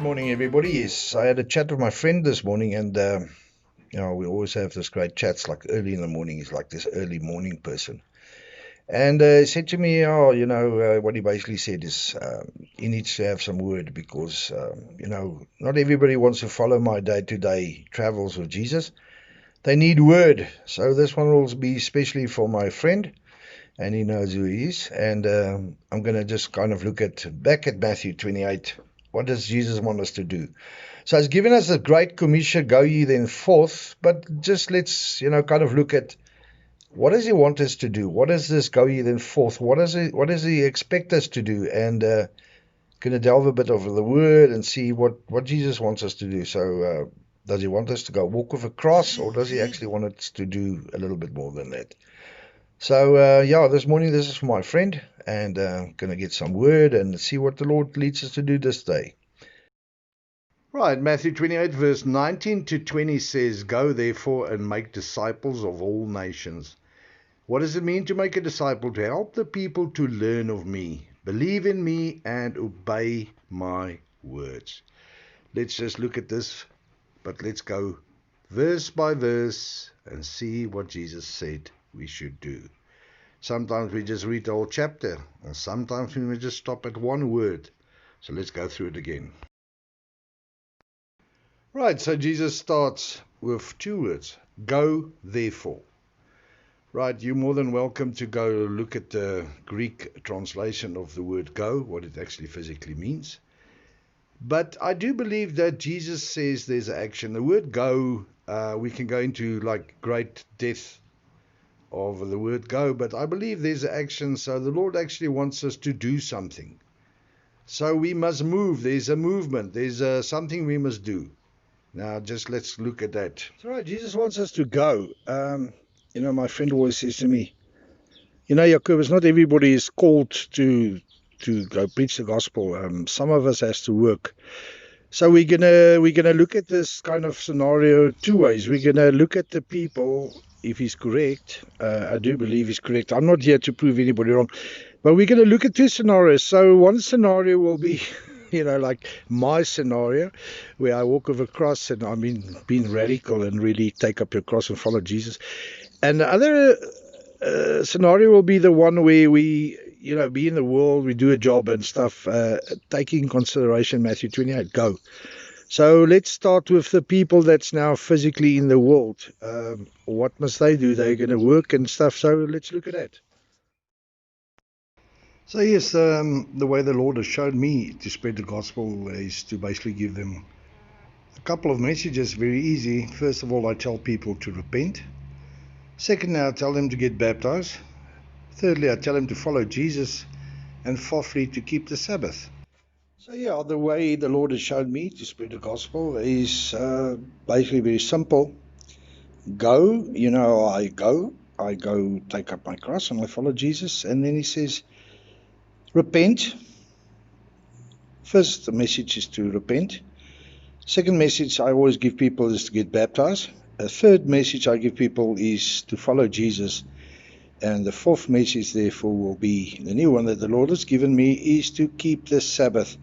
morning, everybody. Yes, I had a chat with my friend this morning, and we always have this great chats like early in the morning. He's like this early morning person, and he said to me, what he basically said is he needs to have some word because not everybody wants to follow my day-to-day travels with Jesus. They need word, so this one will be especially for my friend, and he knows who he is. And I'm going to just kind of look back at Matthew 28. What does Jesus want us to do? So he's given us a great commission, go ye then forth, but just let's, kind of look at what does he want us to do? What is this go ye then forth? What does he expect us to do? And going to delve a bit over the word and see what Jesus wants us to do. So does he want us to go walk with a cross, or does he actually want us to do a little bit more than that? So, this morning, this is for my friend, and going to get some word and see what the Lord leads us to do this day. Right, Matthew 28, verse 19 to 20 says, "Go therefore and make disciples of all nations." What does it mean to make a disciple? To help the people to learn of me, believe in me, and obey my words. Let's just look at this, but let's go verse by verse and see what Jesus said we should do. Sometimes we just read the whole chapter, and sometimes we just stop at one word. So let's go through it again. Right, so Jesus starts with two words. Go, therefore. Right, you're more than welcome to go look at the Greek translation of the word go, what it actually physically means. But I do believe that Jesus says there's action. The word go, we can go into like great depth of the word go, but I believe there's action. So the Lord actually wants us to do something. So we must move. There's a movement. There's something we must do. Now, just let's look at that. That's right. Jesus wants us to go. My friend always says to me, Jacobus, not everybody is called to go preach the gospel. Some of us has to work. So we're gonna look at this kind of scenario two ways. We're gonna look at the people, if he's correct. I do believe he's correct. I'm not here to prove anybody wrong, but we're gonna look at two scenarios. So one scenario will be, like my scenario, where I walk with a cross and I mean being radical and really take up your cross and follow Jesus. And the other scenario will be the one where we, be in the world, we do a job and stuff, taking consideration Matthew 28, go. So let's start with the people that's now physically in the world. What must they do? They're going to work and stuff, so let's look at that. So yes, the way the Lord has showed me to spread the gospel is to basically give them a couple of messages, very easy. First of all, I tell people to repent. Secondly, I tell them to get baptized. Thirdly, I tell them to follow Jesus. And fourthly, to keep the Sabbath. So the way the Lord has shown me to spread the gospel is basically very simple. Go, I go take up my cross and I follow Jesus. And then he says, repent. First, the message is to repent. Second message I always give people is to get baptized. A third message I give people is to follow Jesus. And the fourth message, therefore, will be the new one that the Lord has given me is to keep the Sabbath.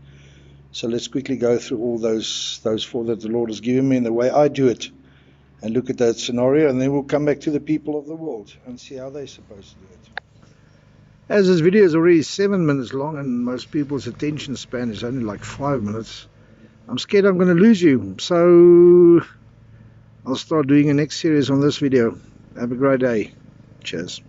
So let's quickly go through all those four that the Lord has given me and the way I do it, and look at that scenario, and then we'll come back to the people of the world and see how they're supposed to do it. As this video is already 7 minutes long and most people's attention span is only like 5 minutes, I'm scared I'm going to lose you. So I'll start doing a next series on this video. Have a great day. Cheers.